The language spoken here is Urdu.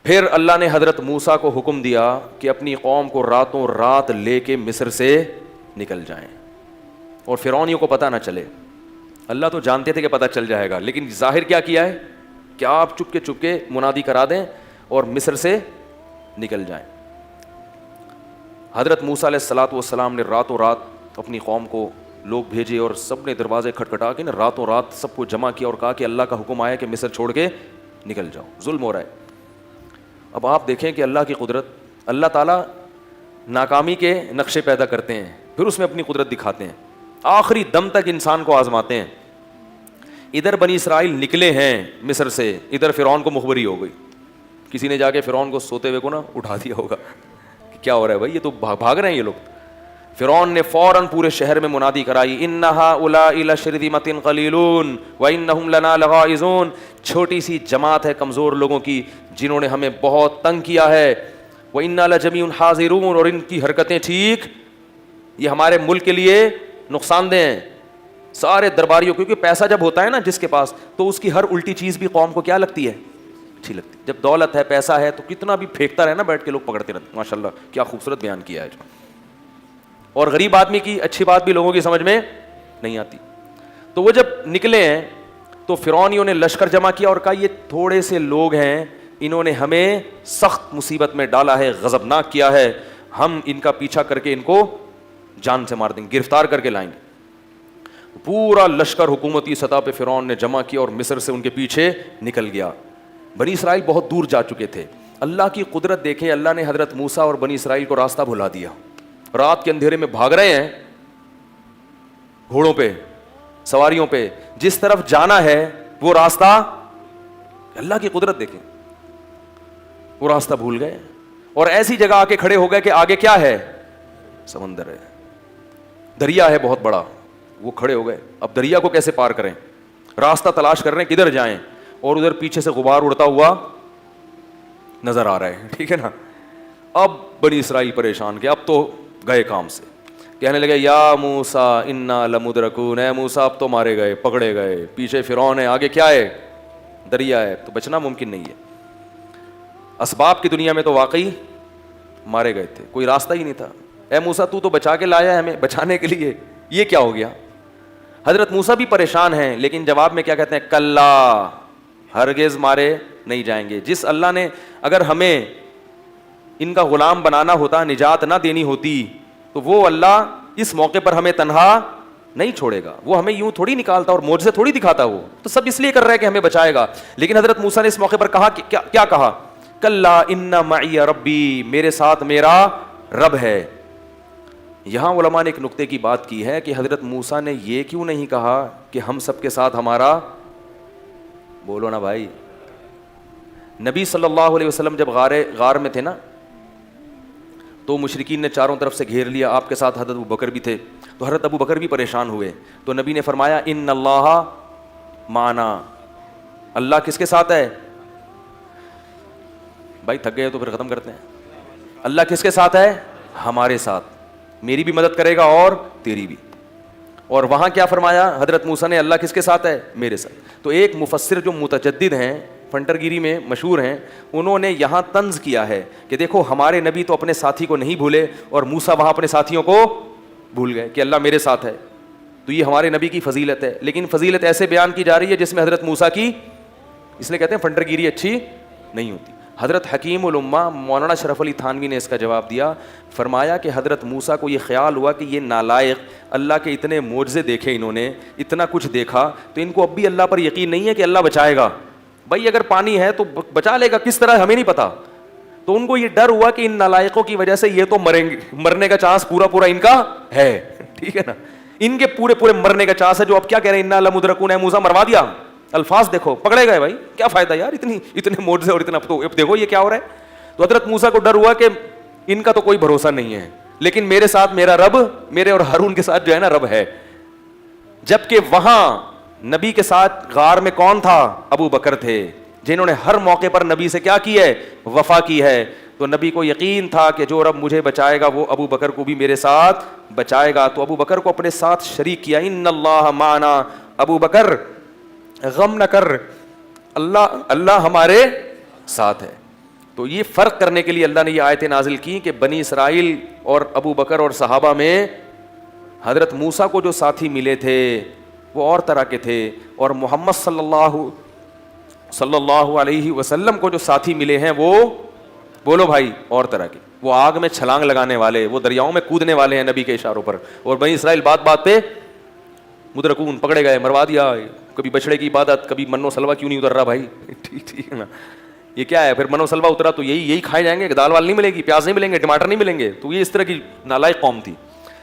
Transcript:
پھر اللہ نے حضرت موسیٰ کو حکم دیا کہ اپنی قوم کو راتوں رات لے کے مصر سے نکل جائیں اور فرعونیوں کو پتہ نہ چلے. اللہ تو جانتے تھے کہ پتہ چل جائے گا, لیکن ظاہر کیا کیا ہے کہ آپ چپ کے منادی کرا دیں اور مصر سے نکل جائیں. حضرت موسیٰ علیہ الصلوۃ والسلام نے راتوں رات اپنی قوم کو لوگ بھیجے اور سب نے دروازے کھٹکھٹا کے راتوں رات سب کو جمع کیا اور کہا کہ اللہ کا حکم آیا کہ مصر چھوڑ کے نکل جاؤ, ظلم ہو رہا ہے. اب آپ دیکھیں کہ اللہ کی قدرت, اللہ تعالیٰ ناکامی کے نقشے پیدا کرتے ہیں پھر اس میں اپنی قدرت دکھاتے ہیں, آخری دم تک انسان کو آزماتے ہیں. ادھر بنی اسرائیل نکلے ہیں مصر سے, ادھر فرعون کو مخبری ہو گئی. کسی نے جا کے فرعون کو سوتے ہوئے کو نا اٹھا دیا ہوگا کہ کیا ہو رہا ہے بھائی, یہ تو بھاگ رہے ہیں یہ لوگ. فرعون نے فوراً پورے شہر میں منادی کرائی, ان هؤلاء لشرذمۃ قلیلون وانہم لنا لغائظون. چھوٹی سی جماعت ہے کمزور لوگوں کی جنہوں نے ہمیں بہت تنگ کیا ہے. وانا لجمیع حاذرون, اور ان کی حرکتیں ٹھیک یہ ہمارے ملک کے لیے نقصان دہ ہیں. سارے درباریوں, کیونکہ پیسہ جب ہوتا ہے نا جس کے پاس, تو اس کی ہر الٹی چیز بھی قوم کو کیا لگتی ہے, اچھی لگتی ہے. جب دولت ہے, پیسہ ہے, تو کتنا بھی پھینکتا رہے نا بیٹھ کے لوگ پکڑتے رہتے. ماشاء اللہ کیا خوبصورت بیان کیا ہے. اور غریب آدمی کی اچھی بات بھی لوگوں کی سمجھ میں نہیں آتی. تو وہ جب نکلے ہیں تو فرعونیوں نے لشکر جمع کیا اور کہا یہ تھوڑے سے لوگ ہیں, انہوں نے ہمیں سخت مصیبت میں ڈالا ہے, غضبناک کیا ہے, ہم ان کا پیچھا کر کے ان کو جان سے مار دیں گے, گرفتار کر کے لائیں گے. پورا لشکر حکومتی سطح پہ فرعون نے جمع کیا اور مصر سے ان کے پیچھے نکل گیا. بنی اسرائیل بہت دور جا چکے تھے. اللہ کی قدرت دیکھیں, اللہ نے حضرت موسیٰ اور بنی اسرائیل کو راستہ بھلا دیا. رات کے اندھیرے میں بھاگ رہے ہیں گھوڑوں پہ, سواریوں پہ, جس طرف جانا ہے وہ راستہ, اللہ کی قدرت دیکھیں, وہ راستہ بھول گئے اور ایسی جگہ آ کے کھڑے ہو گئے کہ آگے کیا ہے, سمندر ہے, دریا ہے بہت بڑا. وہ کھڑے ہو گئے, اب دریا کو کیسے پار کریں, راستہ تلاش کر رہے ہیں کدھر جائیں, اور ادھر پیچھے سے غبار اڑتا ہوا نظر آ رہا ہے. ٹھیک ہے نا. اب بنی اسرائیل پریشان کہ اب تو گئے کام سے, کہنے لگے یا موسیٰ انا لمدرکون, اے موسیٰ اب تو مارے گئے, پکڑے گئے, پیچھے فرعون ہے, آگے کیا ہے, دریا ہے, تو بچنا ممکن نہیں ہے. اسباب کی دنیا میں تو واقعی مارے گئے تھے, کوئی راستہ ہی نہیں تھا. اے موسیٰ تو بچا کے لایا ہے ہمیں, بچانے کے لیے یہ کیا ہو گیا. حضرت موسیٰ بھی پریشان ہیں, لیکن جواب میں کیا کہتے ہیں, کلا, ہرگز مارے نہیں جائیں گے. جس اللہ نے اگر ہمیں ان کا غلام بنانا ہوتا, نجات نہ دینی ہوتی, تو وہ اللہ اس موقع پر ہمیں تنہا نہیں چھوڑے گا. وہ ہمیں یوں تھوڑی نکالتا اور معجزے تھوڑی دکھاتا, وہ تو سب اس لیے کر رہا ہے کہ ہمیں بچائے گا. لیکن حضرت موسیٰ نے اس موقع پر کہا کیا کہا, کلا ان معی ربی, میرے ساتھ میرا رب ہے. یہاں علماء نے ایک نقطے کی بات کی ہے کہ حضرت موسیٰ نے یہ کیوں نہیں کہا کہ ہم سب کے ساتھ ہمارا, بولو نا بھائی, نبی صلی اللہ علیہ وسلم جب غار میں تھے نا, تو مشرکین نے چاروں طرف سے گھیر لیا, آپ کے ساتھ حضرت ابوبکر بھی تھے, تو حضرت ابوبکر بھی پریشان ہوئے. تو نبی نے فرمایا ان اللہ معنا, اللہ کس کے ساتھ ہے, بھائی تھک گئے تو پھر ختم کرتے ہیں. اللہ کس کے ساتھ ہے, ہمارے ساتھ, میری بھی مدد کرے گا اور تیری بھی. اور وہاں کیا فرمایا حضرت موسیٰ نے, اللہ کس کے ساتھ ہے, میرے ساتھ. تو ایک مفسر جو متجدد ہیں, فنٹرگیری میں مشہور ہیں, انہوں نے یہاں طنز کیا ہے کہ دیکھو ہمارے نبی تو اپنے ساتھی کو نہیں بھولے اور موسیٰ وہاں اپنے ساتھیوں کو بھول گئے کہ اللہ میرے ساتھ ہے. تو یہ ہمارے نبی کی فضیلت ہے, لیکن فضیلت ایسے بیان کی جا رہی ہے جس میں حضرت موسیٰ کی, اس لیے کہتے ہیں فنٹرگیری اچھی نہیں ہوتی. حضرت حکیم الامہ مولانا شرف علی تھانوی نے اس کا جواب دیا, فرمایا کہ حضرت موسیٰ کو یہ خیال ہوا کہ یہ نالائق, اللہ کے اتنے معجزے دیکھے انہوں نے, اتنا کچھ دیکھا, تو ان کو اب بھی اللہ پر یقین نہیں ہے کہ اللہ بچائے گا. بھائی اگر پانی ہے تو بچا لے گا, کس طرح ہمیں نہیں پتا. تو ان کو یہ ڈر ہوا کہ ان نالائقوں کی وجہ سے یہ تو مریں گے, مرنے کا چانس پورا ان کا ہے. ٹھیک ہے نا, ان کے پورے مرنے کا چانس ہے. جو اب کیا کہہ رہے ہیں, انا لمدرکون, موسیٰ مروا دیا. الفاظ دیکھو, پکڑے گئے بھائی, کیا فائدہ یار, اتنے معجزے اور اتنا, تو اب دیکھو یہ کیا ہو رہا ہے. تو حضرت موسیٰ کو ڈر ہوا کہ ان کا تو کوئی بھروسہ نہیں ہے, لیکن میرے ساتھ میرا رب, میرے اور ہارون کے ساتھ جو ہے نا رب ہے. جبکہ وہاں نبی کے ساتھ غار میں کون تھا, ابو بکر تھے, جنہوں نے ہر موقع پر نبی سے کیا کی ہے, وفا کی ہے. تو نبی کو یقین تھا کہ جو رب مجھے بچائے گا وہ ابو بکر کو بھی میرے ساتھ بچائے گا. تو ابو بکر کو اپنے ساتھ شریک کیا, ان اللہ معنا, ابو بکر غم نہ کر, اللہ ہمارے ساتھ ہے. تو یہ فرق کرنے کے لیے اللہ نے یہ آیتیں نازل کی کہ بنی اسرائیل اور ابو بکر اور صحابہ میں حضرت موسیٰ کو جو ساتھی ملے تھے وہ اور طرح کے تھے، اور محمد صلی اللہ علیہ وسلم کو جو ساتھی ملے ہیں وہ بولو بھائی اور طرح کے، وہ آگ میں چھلانگ لگانے والے، وہ دریاؤں میں کودنے والے ہیں نبی کے اشاروں پر. اور بنی اسرائیل بات بات پہ مدرکون، پکڑے گئے، مروا دیا. کبھی بچڑے کی عبادت، کبھی من و سلوا کیوں نہیں اتر رہا بھائی؟ ٹھیک ہے نا، یہ کیا ہے؟ پھر من و سلوا اترا تو یہی کھائے جائیں گے، دال وال نہیں ملے گی، پیاز نہیں ملیں گے، ٹماٹر نہیں ملیں گے. تو یہ اس طرح کی نالائق قوم تھی.